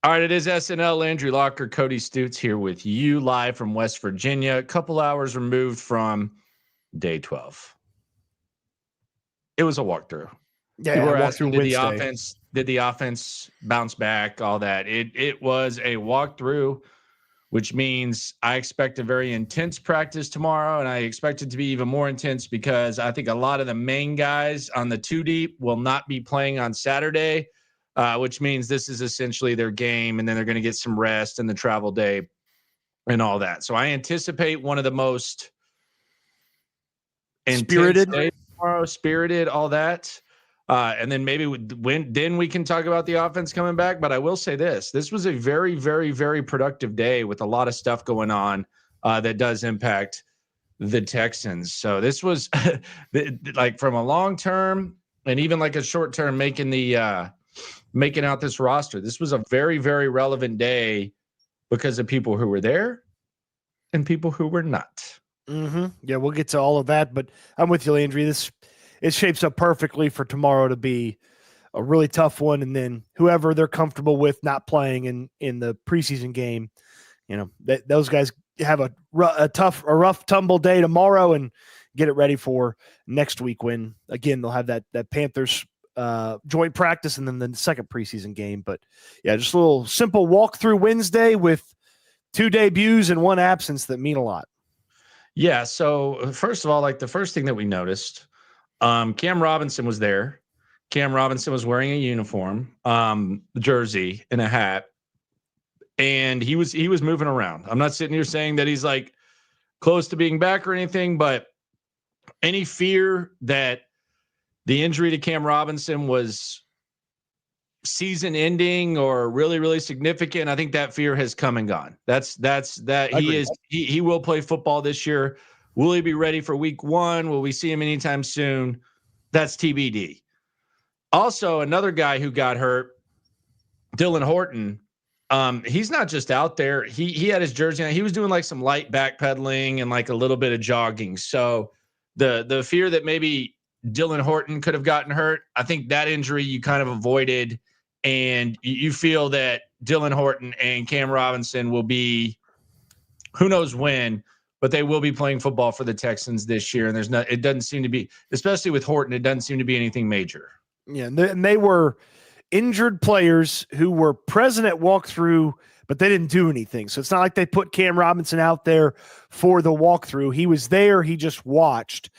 All right, it is SNL. Landry Locker, Cody Stutes here with you live from West Virginia, a couple hours removed from day 12. It was a walkthrough. Yeah, People were asking, did the offense bounce back, all that. It was a walkthrough, which means I expect a very intense practice tomorrow, and I expect it to be even more intense because I think a lot of the main guys on the two deep will not be playing on Saturday. Which means this is essentially their game, and then they're going to get some rest and the travel day and all that. So I anticipate one of the most spirited days tomorrow, spirited, all that. And then maybe then we can talk about the offense coming back. But I will say this was a very, very, very productive day with a lot of stuff going on that does impact the Texans. So this was like from a long term and even like a short term making out this roster. This was a very, very relevant day because of people who were there and people who were not. Mm-hmm. Yeah, we'll get to all of that, but I'm with you, Landry. It shapes up perfectly for tomorrow to be a really tough one, and then whoever they're comfortable with not playing in the preseason game, those guys have a rough tumble day tomorrow and get it ready for next week when, again, they'll have that Panthers joint practice and then the second preseason game. But yeah, just a little simple walkthrough Wednesday with 2 debuts and 1 absence that mean a lot. Yeah. So first of all, like the first thing that we noticed, Cam Robinson was there. Cam Robinson was wearing a uniform, jersey and a hat, and he was moving around. I'm not sitting here saying that he's like close to being back or anything, but any fear that the injury to Cam Robinson was season ending or really, really significant, I think that fear has come and gone. That's he will play football this year. Will he be ready for week 1? Will we see him anytime soon? That's TBD. Also, another guy who got hurt, Dylan Horton. He's not just out there. He had his jersey on. He was doing like some light backpedaling and like a little bit of jogging. So the fear that maybe Dylan Horton could have gotten hurt, I think that injury you kind of avoided, and you feel that Dylan Horton and Cam Robinson will be, who knows when, but they will be playing football for the Texans this year. And it doesn't seem to be, especially with Horton, it doesn't seem to be anything major. Yeah, and they were injured players who were present at walkthrough, but they didn't do anything. So it's not like they put Cam Robinson out there for the walkthrough. He was there. He just watched.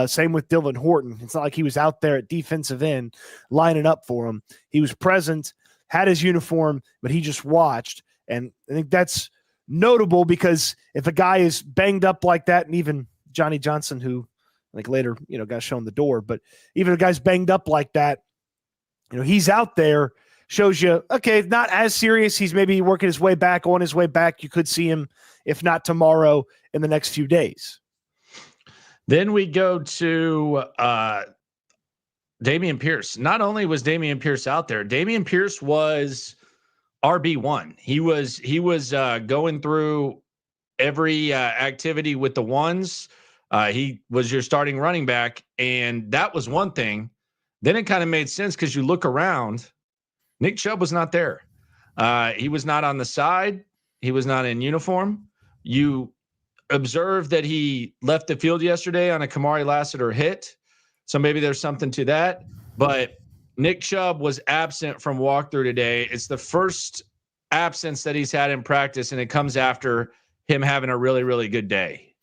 Same with Dylan Horton. It's not like he was out there at defensive end lining up for him. He was present, had his uniform, but he just watched. And I think that's notable because if a guy is banged up like that, and even Johnny Johnson, who I think later, got shown the door, but even a guy's banged up like that, he's out there, shows you, okay, not as serious. He's maybe working his way back, on his way back. You could see him, if not tomorrow, in the next few days. Then we go to Dameon Pierce. Not only was Dameon Pierce out there, Dameon Pierce was RB1. He was going through every activity with the ones. He was your starting running back, and that was one thing. Then it kind of made sense because you look around, Nick Chubb was not there. He was not on the side. He was not in uniform. You observed that he left the field yesterday on a Kamari Lassiter hit. So maybe there's something to that. But Nick Chubb was absent from walkthrough today. It's the first absence that he's had in practice, and it comes after him having a really, really good day.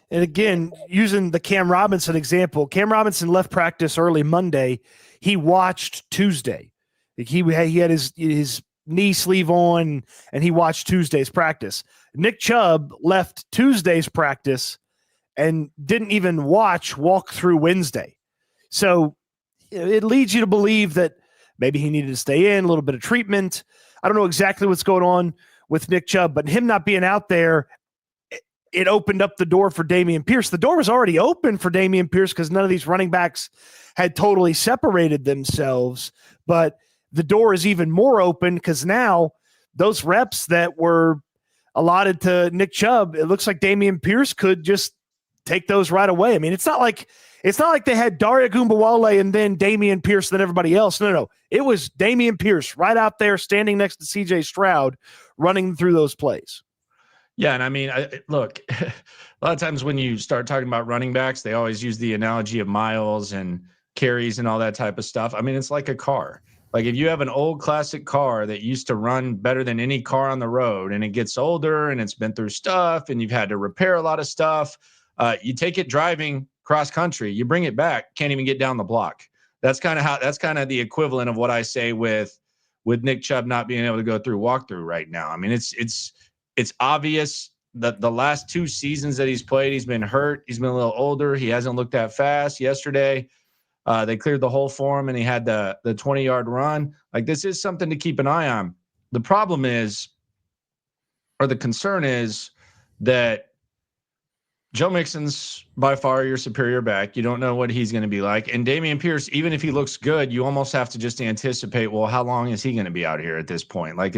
And again, using the Cam Robinson example, Cam Robinson left practice early Monday. He watched Tuesday. He had his knee sleeve on, and he watched Tuesday's practice. Nick Chubb left Tuesday's practice and didn't even walk through Wednesday. So it leads you to believe that maybe he needed to stay in, a little bit of treatment. I don't know exactly what's going on with Nick Chubb, but him not being out there, it opened up the door for Dameon Pierce. The door was already open for Dameon Pierce because none of these running backs had totally separated themselves, but the door is even more open because now those reps that were allotted to Nick Chubb, it looks like Dameon Pierce could just take those right away. I mean, it's not like they had Daria Gumbawale and then Dameon Pierce and then everybody else. No. It was Dameon Pierce right out there standing next to CJ Stroud running through those plays. Yeah, and I mean, look, a lot of times when you start talking about running backs, they always use the analogy of miles and carries and all that type of stuff. I mean, it's like a car. Like if you have an old classic car that used to run better than any car on the road and it gets older and it's been through stuff and you've had to repair a lot of stuff, you take it driving cross country, you bring it back, can't even get down the block. That's kind of the equivalent of what I say with Nick Chubb not being able to go through walkthrough right now. I mean, it's obvious that the last 2 seasons that he's played, he's been hurt. He's been a little older. He hasn't looked that fast. Yesterday, they cleared the hole for him, and he had the 20-yard run. Like, this is something to keep an eye on. The problem is, or the concern is, that Joe Mixon's by far your superior back. You don't know what he's going to be like. And Dameon Pierce, even if he looks good, you almost have to just anticipate, well, how long is he going to be out here at this point? Like,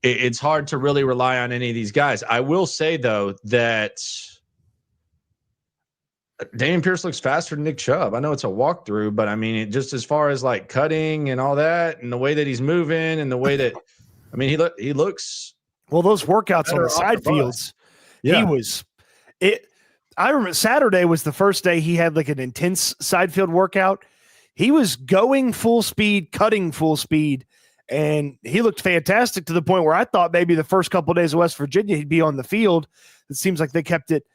it's hard to really rely on any of these guys. I will say, though, that Dameon Pierce looks faster than Nick Chubb. I know it's a walkthrough, but I mean, just as far as like cutting and all that, and the way that he's moving, and the way that, I mean, he looks. Well, those workouts on the side fields, yeah. I remember Saturday was the first day he had like an intense side field workout. He was going full speed, cutting full speed, and he looked fantastic to the point where I thought maybe the first couple of days of West Virginia he'd be on the field. It seems like they kept it,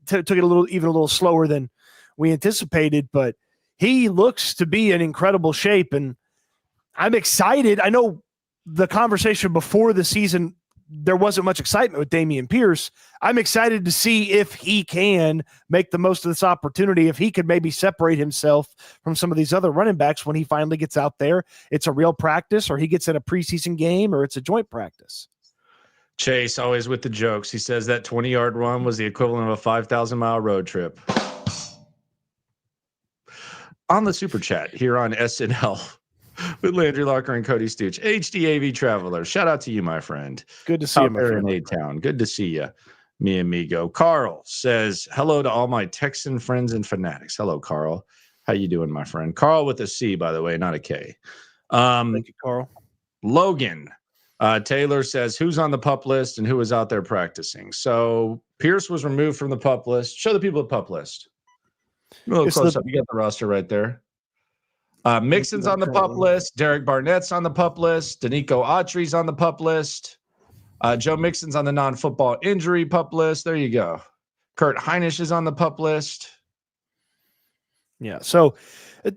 took it a little slower than we anticipated, but he looks to be in incredible shape, and I'm excited. I know the conversation before the season, there wasn't much excitement with Dameon Pierce. I'm excited to see if he can make the most of this opportunity, if he could maybe separate himself from some of these other running backs when he finally gets out there. It's a real practice, or he gets in a preseason game, or it's a joint practice. Chase, always with the jokes. He says that 20-yard run was the equivalent of a 5,000-mile road trip. On the Super Chat here on SNL with Landry Locker and Cody Stooch, HDAV Traveler. Shout out to you, my friend. Good to see you, my friend. In A-Town. Good to see you, mi amigo. Carl says, hello to all my Texan friends and fanatics. Hello, Carl. How you doing, my friend? Carl with a C, by the way, not a K. Thank you, Carl. Logan Taylor says, who's on the PUP list and who is out there practicing? So Pierce was removed from the PUP list. Show the people the PUP list. A little close up. You got the roster right there. Mixon's on the PUP list. Derek Barnett's on the PUP list. Danico Autry's on the PUP list. Joe Mixon's on the non-football injury PUP list. There you go. Kurt Heinisch is on the PUP list. Yeah, so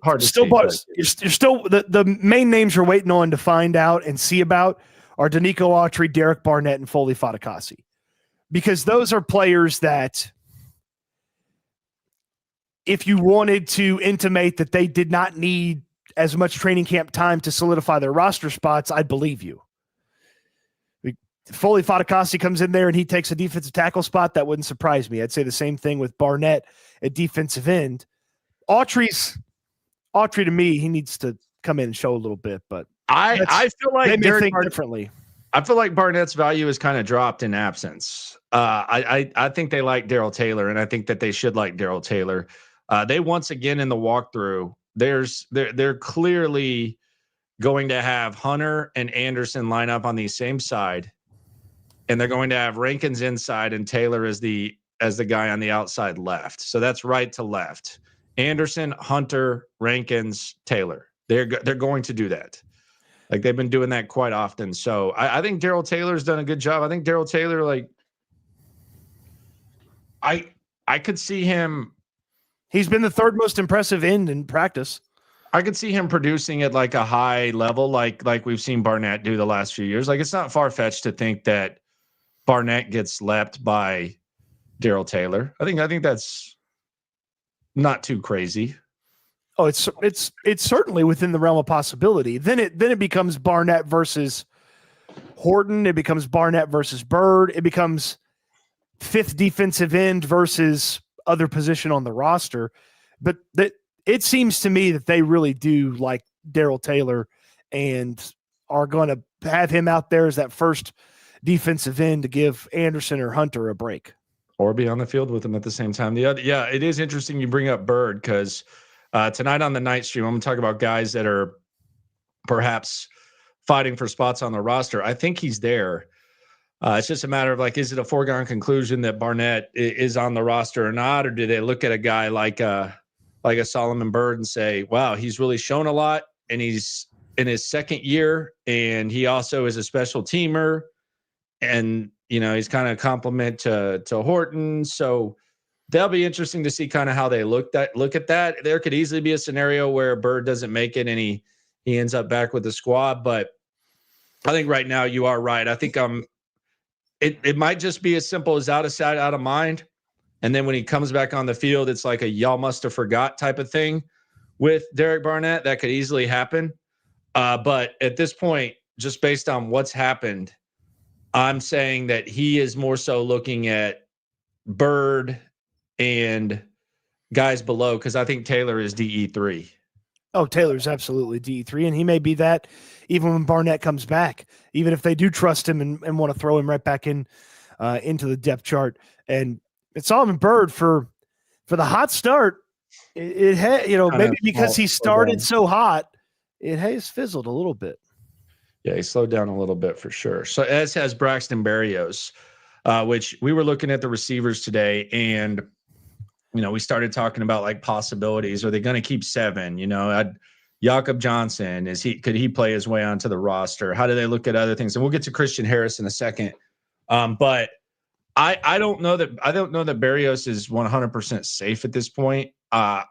hard to still, see, you're still the main names you're waiting on to find out and see about are Danico Autry, Derek Barnett, and Foley Fatukasi, because those are players that, if you wanted to intimate that they did not need as much training camp time to solidify their roster spots, I'd believe you. Foley Fatukasi comes in there and he takes a defensive tackle spot, that wouldn't surprise me. I'd say the same thing with Barnett at defensive end. Autry to me, he needs to come in and show a little bit, but I feel like they may think differently. I feel like Barnett's value is kind of dropped in absence. I think they like Darrell Taylor, and I think that they should like Darrell Taylor. They once again in the walkthrough, they're clearly going to have Hunter and Anderson line up on the same side, and they're going to have Rankins inside and Taylor as the guy on the outside left. So that's right to left. Anderson, Hunter, Rankins, Taylor. They're going to do that. Like, they've been doing that quite often. So I think Darrell Taylor's done a good job. I think Darrell Taylor, like, I could see him. He's been the third most impressive end in practice. I could see him producing at like a high level, like we've seen Barnett do the last few years. Like, it's not far-fetched to think that Barnett gets leapt by Darrell Taylor. I think that's not too crazy. Oh, it's certainly within the realm of possibility. Then it becomes Barnett versus Horton. It becomes Barnett versus Bird. It becomes fifth defensive end versus other position on the roster. But it seems to me that they really do like Darrell Taylor and are going to have him out there as that first defensive end to give Anderson or Hunter a break. or be on the field with him at the same time. Yeah, it is interesting you bring up Bird because tonight on the night stream, I'm going to talk about guys that are perhaps fighting for spots on the roster. I think he's there. It's just a matter of like, is it a foregone conclusion that Barnett is on the roster or not, or do they look at a guy like a Solomon Bird and say, wow, he's really shown a lot, and he's in his second year, and he also is a special teamer, and he's kind of complement to Horton. So that'll be interesting to see kind of how they look at that. There could easily be a scenario where Bird doesn't make it and he ends up back with the squad, but I think right now you are right. I think it might just be as simple as out of sight, out of mind. And then when he comes back on the field, it's like a y'all must have forgot type of thing with Derek Barnett. That could easily happen. But at this point, just based on what's happened, I'm saying that he is more so looking at Bird and guys below, because I think Taylor is DE3. Oh, Taylor's absolutely DE3, and he may be that even when Barnett comes back, even if they do trust him and want to throw him right back in into the depth chart. And it's Solomon Bird for the hot start. It had, maybe because he started so hot, it has fizzled a little bit. Yeah, he slowed down a little bit for sure. So as has Braxton Berrios, which we were looking at the receivers today, and we started talking about like possibilities. Are they going to keep 7? Jakob Johnson, could he play his way onto the roster? How do they look at other things? And we'll get to Christian Harris in a second. But I don't know that Berrios is 100% safe at this point. I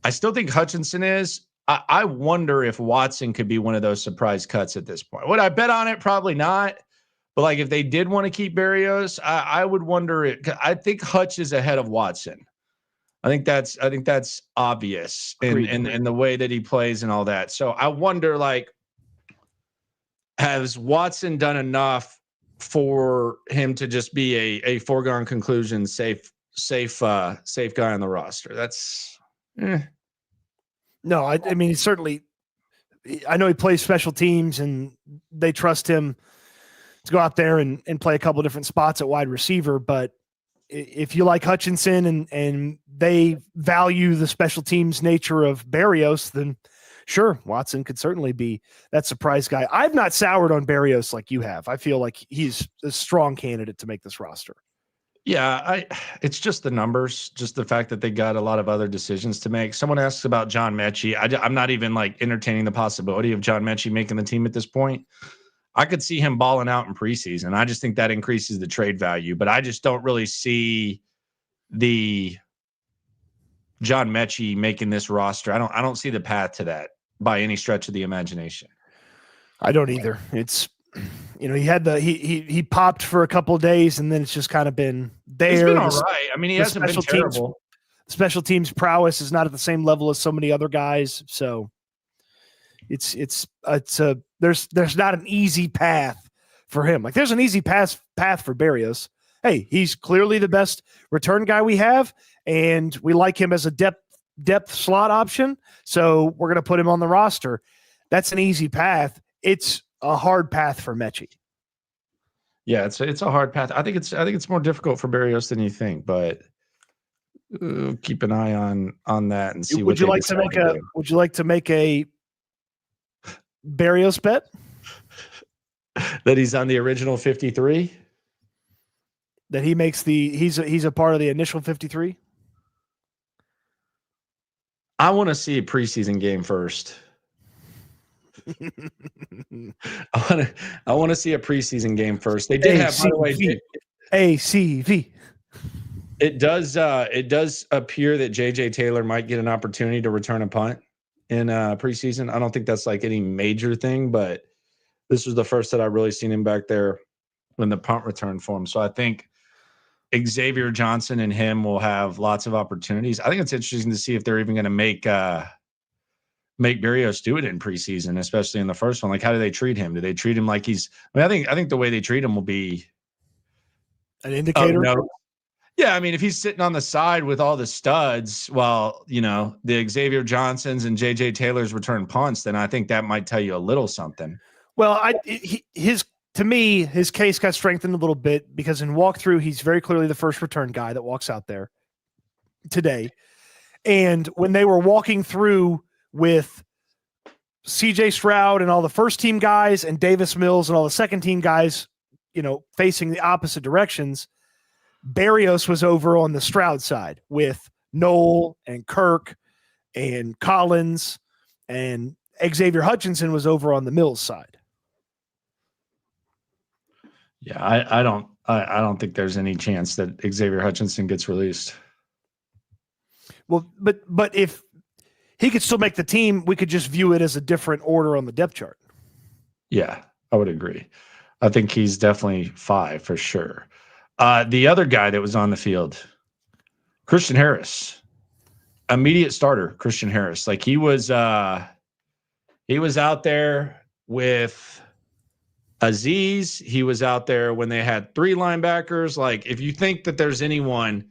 still think Hutchinson is. I wonder if Watson could be one of those surprise cuts at this point. Would I bet on it? Probably not. But like if they did want to keep Berrios, I would wonder it. I think Hutch is ahead of Watson. I think that's obvious in the way that he plays and all that. So I wonder, like, has Watson done enough for him to just be a foregone conclusion, safe guy on the roster? That's No, I mean, certainly, I know he plays special teams and they trust him to go out there and play a couple of different spots at wide receiver. But if you like Hutchinson and they value the special teams nature of Berrios, then sure, Watson could certainly be that surprise guy. I've not soured on Berrios like you have. I feel like he's a strong candidate to make this roster. Yeah, it's just the numbers, just the fact that they got a lot of other decisions to make. Someone asks about John Mechie. I'm not even like entertaining the possibility of John Mechie making the team at this point. I could see him balling out in preseason. I just think that increases the trade value, but I just don't really see the John Mechie making this roster. I don't see the path to that by any stretch of the imagination. I don't either. It's, he had he popped for a couple of days and then it's just kind of been there. He's been all right. I mean, he hasn't been terrible. Special teams prowess is not at the same level as so many other guys. So there's not an easy path for him. Like there's an easy path for Berrios. Hey, he's clearly the best return guy we have, and we like him as a depth slot option. So we're going to put him on the roster. That's an easy path. It's a hard path for Mechie. Yeah, it's a hard path. I think it's more difficult for Berrios than you think, but keep an eye on that and see. Would you like to make a Berrios bet that he's on the original 53? That he makes he's a part of the initial 53? I want to see a preseason game first. I want to see a preseason game first. They did have, by the way, ACV. It does appear that JJ Taylor might get an opportunity to return a punt in preseason. I don't think that's like any major thing, but this was the first that I really seen him back there when the punt return for him. So I think Xavier Johnson and him will have lots of opportunities. I think it's interesting to see if they're even going to make Berrios do it in preseason, especially in the first one. Like, how do they treat him? Do they treat him like he's? I think the way they treat him will be an indicator. No. Yeah, I mean, if he's sitting on the side with all the studs, while the Xavier Johnsons and JJ Taylor's return punts, then I think that might tell you a little something. Well, his to me, his case got strengthened a little bit because in walkthrough, he's very clearly the first return guy that walks out there today. And when they were walking through with CJ Stroud and all the first team guys and Davis Mills and all the second team guys, facing the opposite directions, Barrios was over on the Stroud side with Noel and Kirk and Collins, and Xavier Hutchinson was over on the Mills side. Yeah, I don't think there's any chance that Xavier Hutchinson gets released. Well, but if he could still make the team, we could just view it as a different order on the depth chart. Yeah, I would agree. I think he's definitely 5 for sure. The other guy that was on the field, Christian Harris, immediate starter. Christian Harris, like he was out there with Aziz. He was out there when they had 3 linebackers. Like, if you think that there's anyone,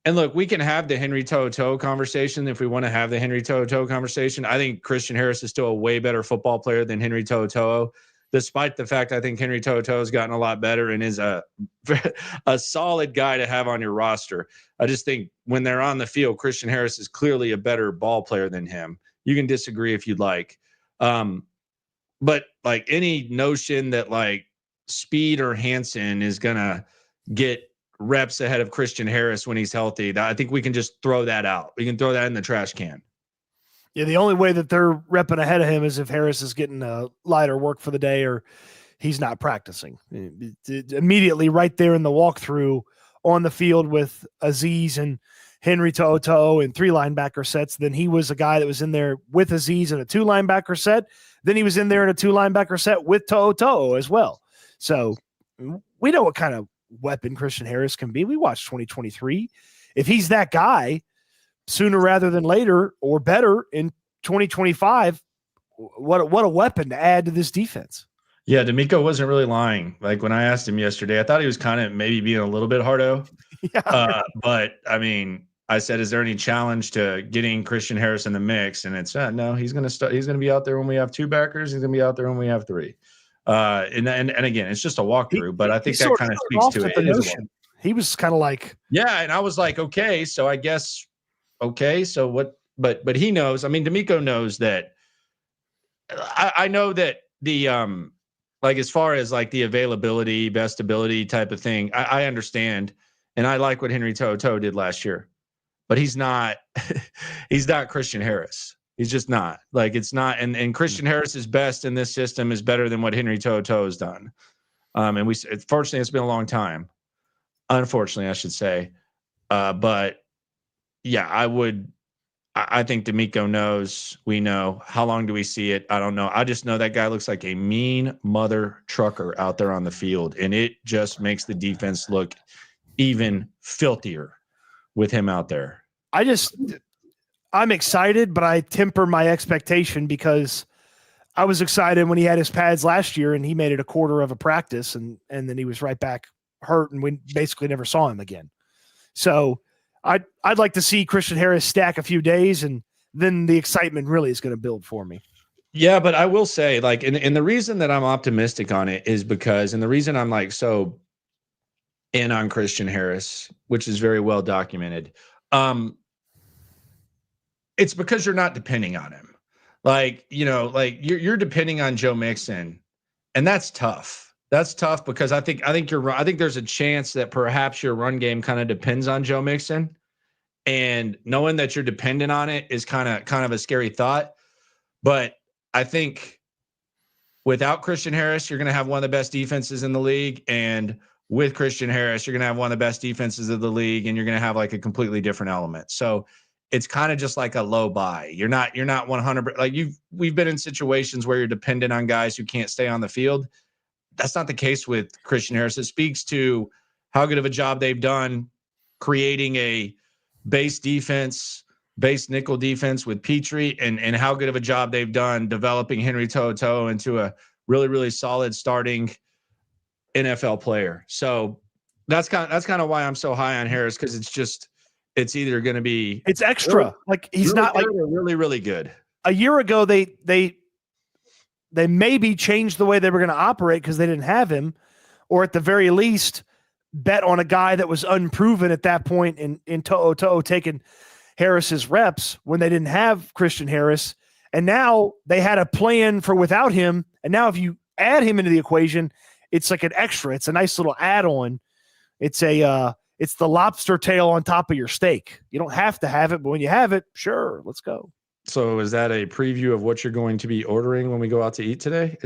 and look, we can have the Henry To'oTo'o conversation if we want to have the Henry To'oTo'o conversation. I think Christian Harris is still a way better football player than Henry To'oTo'o, despite the fact I think Henry To'oTo'o has gotten a lot better and is a solid guy to have on your roster. I just think when they're on the field, Christian Harris is clearly a better ball player than him. You can disagree if you'd like. But like any notion that like Speed or Hansen is going to get reps ahead of Christian Harris when he's healthy, I think we can just throw that out. We can throw that in the trash can. Yeah, the only way that they're repping ahead of him is if Harris is getting lighter work for the day or he's not practicing. Immediately right there in the walkthrough on the field with Aziz and Henry To'oTo'o and 3 linebacker sets, then he was a guy that was in there with Aziz in a 2 linebacker set. Then he was in there in a 2 linebacker set with To'oTo'o as well. So we know what kind of weapon Christian Harris can be. We watched 2023. If he's that guy, sooner rather than later or better in 2025, what a weapon to add to this defense. Yeah, D'Amico wasn't really lying. Like when I asked him yesterday, I thought he was kind of maybe being a little bit hardo. Yeah. But I mean, I said, is there any challenge to getting Christian Harris in the mix? And it's no, he's going to start. He's going to be out there when we have 2 backers. He's going to be out there when we have 3. And again, it's just a walkthrough, but I think that kind of speaks to it. He was kind of like, yeah. And I was like, okay, so I guess, okay, so what, but he knows, I mean, D'Amico knows that I know that the, like, as far as like the availability, best ability type of thing, I understand. And I like what Henry To'oTo'o did last year, but he's not Christian Harris. He's just not. Like, it's not. And Christian Harris's best in this system is better than what Henry To'oTo'o has done. And fortunately, it's been a long time. Unfortunately, I should say. But yeah, I think D'Amico knows. We know. How long do we see it? I don't know. I just know that guy looks like a mean mother trucker out there on the field, and it just makes the defense look even filthier with him out there. I'm excited, but I temper my expectation because I was excited when he had his pads last year and he made it a quarter of a practice and then he was right back hurt and we basically never saw him again. So I'd like to see Christian Harris stack a few days and then the excitement really is going to build for me. Yeah, but I will say, like, and the reason that I'm optimistic on it is because, and the reason I'm like so in on Christian Harris, which is very well documented, it's because you're not depending on him. Like, like you're depending on Joe Mixon, and that's tough. That's tough because I think there's a chance that perhaps your run game kind of depends on Joe Mixon, and knowing that you're dependent on it is kind of a scary thought. But I think without Christian Harris, you're going to have one of the best defenses in the league, and with Christian Harris, you're going to have one of the best defenses of the league, and you're going to have like a completely different element. So it's kind of just like a low buy. You're not 100%. Like we've been in situations where you're dependent on guys who can't stay on the field. That's not the case with Christian Harris. It speaks to how good of a job they've done creating a base nickel defense with Petrie, and how good of a job they've done developing Henry To'oTo'o into a really, really solid starting NFL player. So that's kind of why I'm so high on Harris, because it's either going to be extra. Like he's really not like really, really good. A year ago, they they maybe changed the way they were going to operate because they didn't have him, or at the very least bet on a guy that was unproven at that point in To'o taking Harris's reps when they didn't have Christian Harris. And now they had a plan for without him. And now if you add him into the equation, it's like an extra. It's a nice little add-on. It's the lobster tail on top of your steak. You don't have to have it, but when you have it, sure, let's go. So is that a preview of what you're going to be ordering when we go out to eat today?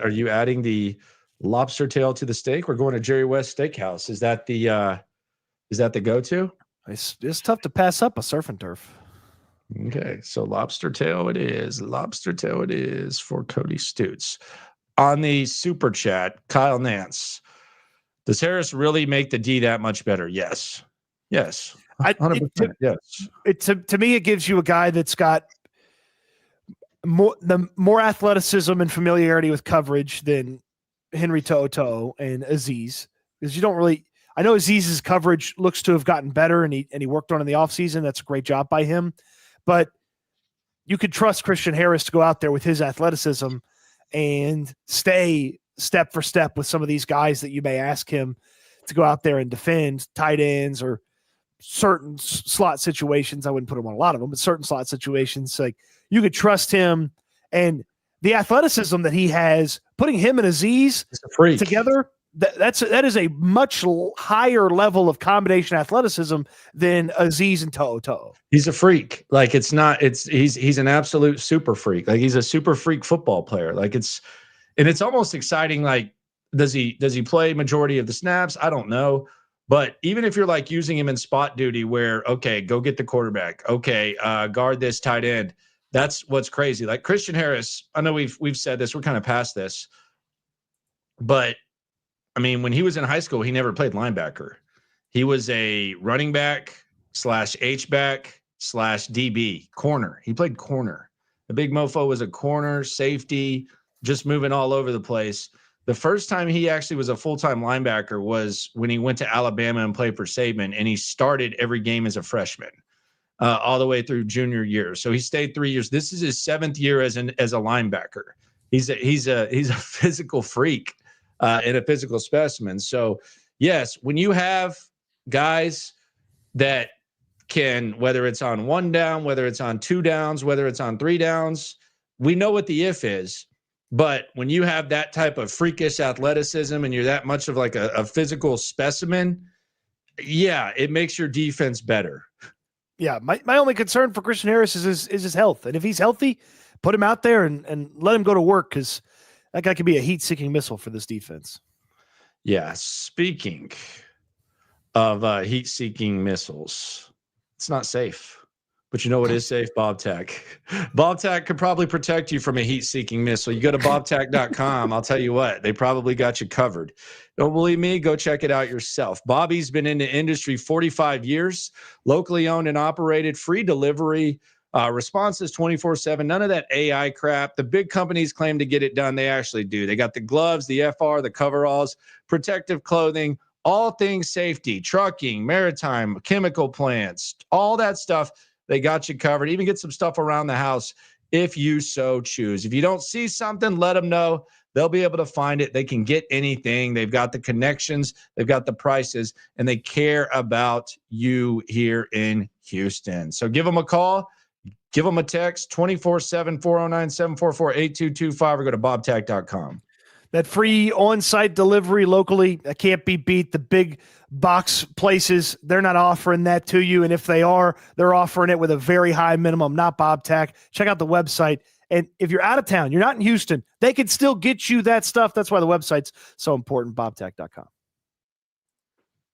Are you adding the lobster tail to the steak? We're going to Jerry West Steakhouse. Is that the go-to? It's tough to pass up a surf and turf. Okay, so lobster tail it is. Lobster tail it is for Cody Stutes. On the super chat, Kyle Nance. Does Harris really make the D that much better? Yes. 100%. Yes. To me, it gives you a guy that's got more athleticism and familiarity with coverage than Henry To'o and Azeez. Because you don't really – I know Azeez's coverage looks to have gotten better, and he worked on it in the offseason. That's a great job by him. But you could trust Christian Harris to go out there with his athleticism and stay step for step with some of these guys that you may ask him to go out there and defend, tight ends or certain slot situations. I wouldn't put him on a lot of them, but certain slot situations, like you could trust him. And the athleticism that he has, putting him and Azeez together, that is a much higher level of combination athleticism than Azeez and To'o. He's a freak. Like he's an absolute super freak. Like he's a super freak football player. Like it's almost exciting. Like, does he play majority of the snaps? I don't know. But even if you're like using him in spot duty where, okay, go get the quarterback. Okay. Guard this tight end. That's what's crazy. Like Christian Harris, I know we've said this, we're kind of past this, but I mean, when he was in high school, he never played linebacker. He was a running back / H-back / DB, corner. He played corner. The big mofo was a corner, safety, just moving all over the place. The first time he actually was a full-time linebacker was when he went to Alabama and played for Saban, and he started every game as a freshman all the way through junior year. So he stayed 3 years. This is his 7th year as a linebacker. He's a physical freak. And a physical specimen. So, yes, when you have guys that can, whether it's on 1 down, whether it's on 2 downs, whether it's on 3 downs, we know what the if is. But when you have that type of freakish athleticism and you're that much of like a physical specimen, yeah, it makes your defense better. Yeah, my only concern for Christian Harris is his health. And if he's healthy, put him out there and let him go to work because – that guy could be a heat-seeking missile for this defense. Yeah, speaking of heat-seeking missiles, it's not safe. But you know what is safe? Bobtac. Bobtac could probably protect you from a heat-seeking missile. You go to Bobtac.com, I'll tell you what, they probably got you covered. Don't believe me? Go check it out yourself. Bobby's been in the industry 45 years, locally owned and operated, free delivery, responses 24/7, none of that AI crap. The big companies claim to get it done. They actually do. They got the gloves, the FR, the coveralls, protective clothing, all things safety, trucking, maritime, chemical plants, all that stuff. They got you covered. Even get some stuff around the house if you so choose. If you don't see something, let them know. They'll be able to find it. They can get anything. They've got the connections. They've got the prices, and they care about you here in Houston. So give them a call. Give them a text, 24/7, 409-744-8225, or go to Bobtac.com. That free on-site delivery locally, that can't be beat. The big box places, they're not offering that to you. And if they are, they're offering it with a very high minimum, not Bobtac. Check out the website. And if you're out of town, you're not in Houston, they can still get you that stuff. That's why the website's so important, Bobtac.com.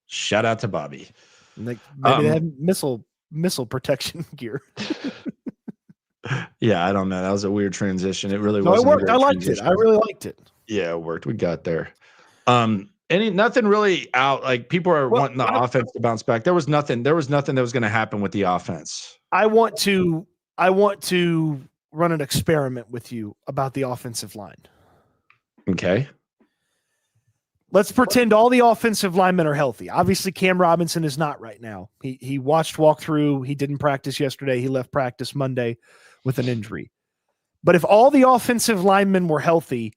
Shout out to Bobby. Maybe they have missile protection gear. Yeah, I don't know. That was a weird transition. It really wasn't. It worked. I liked it. I really liked it. Yeah, it worked. We got there. Nothing really out. Like people are wanting the offense to bounce back. There was nothing that was going to happen with the offense. I want to run an experiment with you about the offensive line. Okay. Let's pretend all the offensive linemen are healthy. Obviously, Cam Robinson is not right now. He watched walkthrough. He didn't practice yesterday. He left practice Monday with an injury. But if all the offensive linemen were healthy,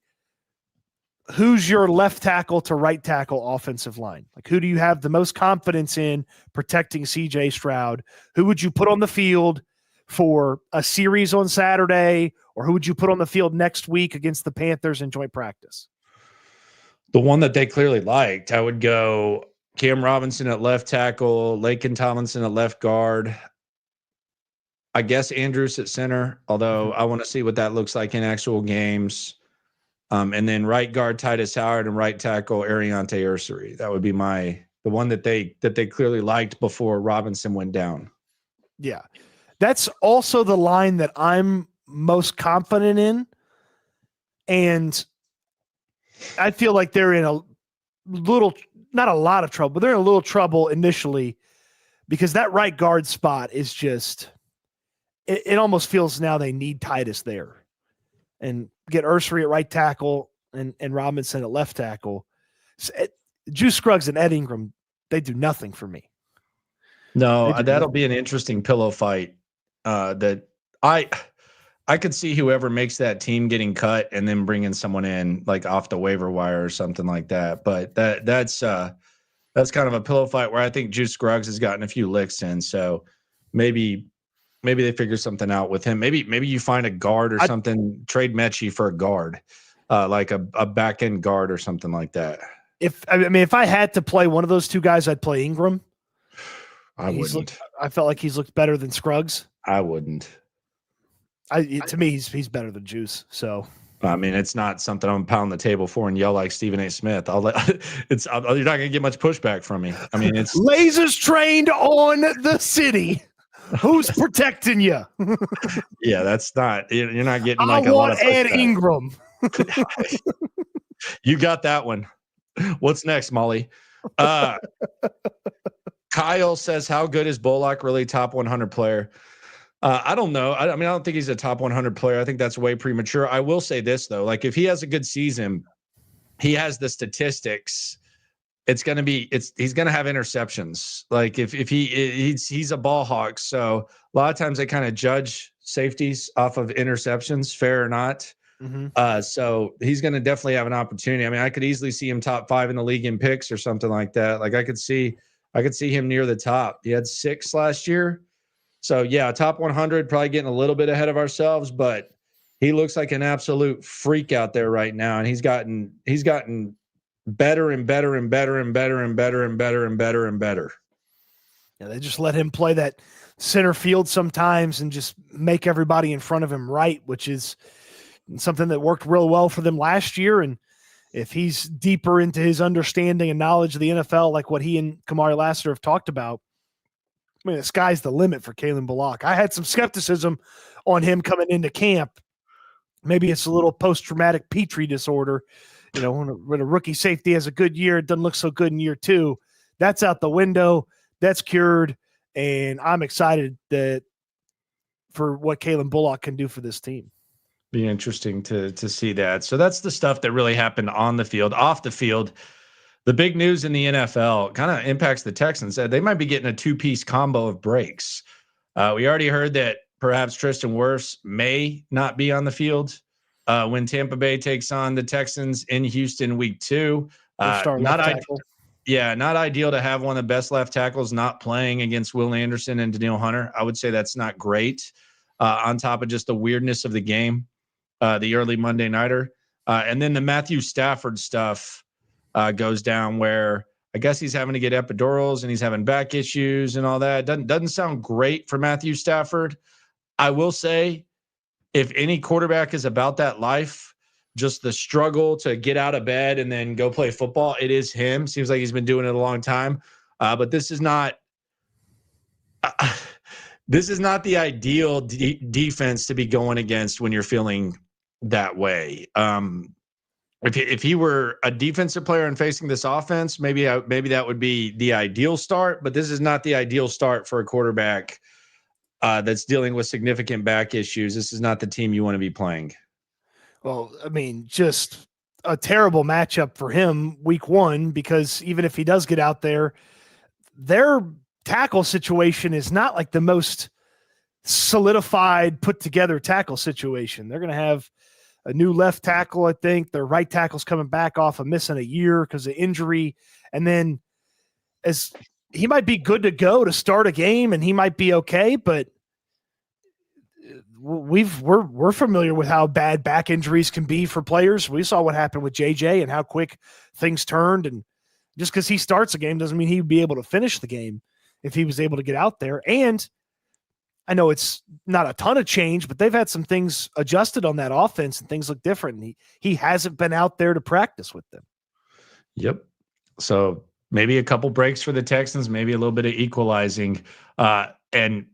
who's your left tackle to right tackle offensive line? Like, who do you have the most confidence in protecting CJ Stroud? Who would you put on the field for a series on Saturday, or who would you put on the field next week against the Panthers in joint practice? The one that they clearly liked, I would go Cam Robinson at left tackle, Laken Tomlinson at left guard. I guess Andrews at center, although I want to see what that looks like in actual games. And then right guard Titus Howard and right tackle Ariante Ursary. That would be the one that they clearly liked before Robinson went down. Yeah. That's also the line that I'm most confident in. And I feel like they're in a little, not a lot of trouble, but they're in a little trouble initially because that right guard spot is just, it almost feels now they need Titus there and get Ursary at right tackle and Robinson at left tackle. Juice Scruggs and Ed Ingram, they do nothing for me. No, that'll be an interesting pillow fight. That I could see whoever makes that team getting cut and then bringing someone in like off the waiver wire or something like that. But that's kind of a pillow fight where I think Juice Scruggs has gotten a few licks in. So maybe they figure something out with him. Maybe you find a guard or something, trade Mechie for a guard, like a back end guard or something like that. If I had to play one of those two guys, I'd play Ingram. I wouldn't. I felt like he's looked better than Scruggs. I wouldn't. To me, he's better than Juice. So I mean, it's not something I'm pounding the table for and yell like Stephen A. Smith. You're not going to get much pushback from me. I mean, it's lasers trained on the city. Who's protecting you? Yeah, that's not. You're not getting like a lot of Ed Ingram. You got that one. What's next, Molly? Kyle says, how good is Bullock? Really top 100 player? I don't know. I don't think he's a top 100 player. I think that's way premature. I will say this, though. Like, if he has a good season, he has the statistics. He's going to have interceptions. Like, if he's a ball hawk. So a lot of times they kind of judge safeties off of interceptions, fair or not. Mm-hmm. So he's going to definitely have an opportunity. I mean, I could easily see him top 5 in the league in picks or something like that. Like, I could see him near the top. He had 6 last year. So yeah, top 100, probably getting a little bit ahead of ourselves, but he looks like an absolute freak out there right now. And he's gotten better and better and better and better and better and better and better and better. Yeah, they just let him play that center field sometimes and just make everybody in front of him right, which is something that worked real well for them last year. And if he's deeper into his understanding and knowledge of the NFL, like what he and Kamari Lassiter have talked about, I mean, the sky's the limit for Kalen Bullock. I had some skepticism on him coming into camp. Maybe it's a little post-traumatic Petri disorder. You know, when a rookie safety has a good year, it doesn't look so good in year 2. That's out the window. That's cured. And I'm excited for what Kalen Bullock can do for this team. Be interesting to see that. So that's the stuff that really happened on the field. Off the field, the big news in the NFL kind of impacts the Texans. They might be getting a 2-piece combo of breaks. We already heard that perhaps Tristan Wirfs may not be on the field when Tampa Bay takes on the Texans in Houston week 2. Not ideal to have one of the best left tackles not playing against Will Anderson and Danielle Hunter. I would say that's not great. On top of just the weirdness of the game, the early Monday nighter. And then the Matthew Stafford stuff goes down where I guess he's having to get epidurals and he's having back issues and all that. Doesn't sound great for Matthew Stafford. I will say, if any quarterback is about that life, just the struggle to get out of bed and then go play football, it is him. Seems like he's been doing it a long time. But this is not the ideal defense to be going against when you're feeling that way. If he were a defensive player and facing this offense, maybe that would be the ideal start. But this is not the ideal start for a quarterback that's dealing with significant back issues. This is not the team you want to be playing. Well, I mean, just a terrible matchup for him week 1, because even if he does get out there, their tackle situation is not like the most solidified, put together tackle situation. They're going to have a new left tackle. I think their right tackle's coming back off of missing a year because of injury. And then as he might be good to go to start a game and he might be okay, but we're familiar with how bad back injuries can be for players. We saw what happened with JJ and how quick things turned. And just because he starts a game doesn't mean he'd be able to finish the game if he was able to get out there. And I know it's not a ton of change, but they've had some things adjusted on that offense and things look different. And he hasn't been out there to practice with them. Yep. So maybe a couple breaks for the Texans, maybe a little bit of equalizing. And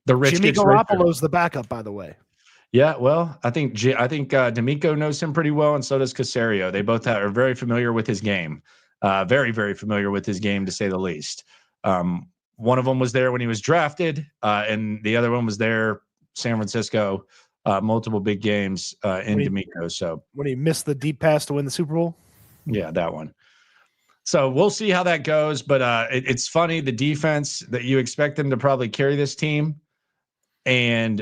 the rich Jimmy gets Garoppolo's richer. the backup, by the way. Yeah, well, I think D'Amico knows him pretty well, and so does Caserio. They both are very familiar with his game, very, very familiar with his game, to say the least. One of them was there when he was drafted, and the other one was there, San Francisco, multiple big games in D'Amico. So when he missed the deep pass to win the Super Bowl, yeah, that one. So we'll see how that goes, but it's funny, the defense, that you expect them to probably carry this team, and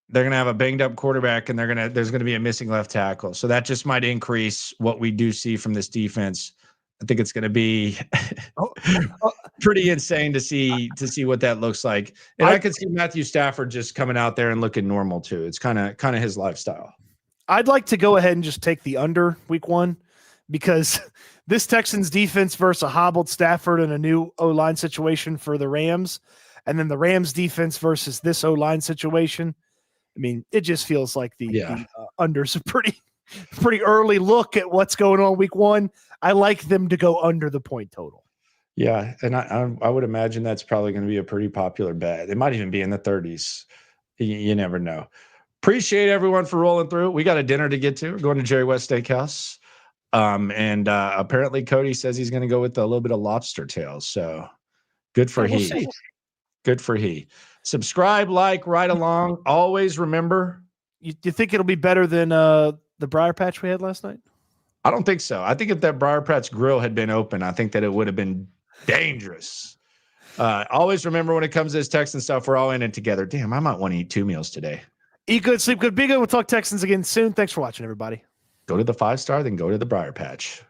they're going to have a banged up quarterback, and there's going to be a missing left tackle. So that just might increase what we do see from this defense. I think it's going to be pretty insane to see what that looks like. And I could see Matthew Stafford just coming out there and looking normal too. It's kind of his lifestyle. I'd like to go ahead and just take the under week 1, because this Texans defense versus a hobbled Stafford and a new O-line situation for the Rams, and then the Rams defense versus this O-line situation. I mean, it just feels like the under's a pretty early look at what's going on week 1. I like them to go under the point total. Yeah, and I would imagine that's probably going to be a pretty popular bet. It might even be in the 30s. You never know. Appreciate everyone for rolling through. We got a dinner to get to. We're going to Jerry West Steakhouse. And apparently Cody says he's going to go with a little bit of lobster tails. So good for he. Good for he. Subscribe, like, right along. Always remember. You think it'll be better than the Briar Patch we had last night? I don't think so. I think if that Briar Patch grill had been open, I think that it would have been dangerous. Always remember, when it comes to this Texan stuff, we're all in it together. Damn, I might want to eat 2 meals today. Eat good, sleep good, be good. We'll talk Texans again soon. Thanks for watching, everybody. Go to the 5-star, then go to the Briar Patch.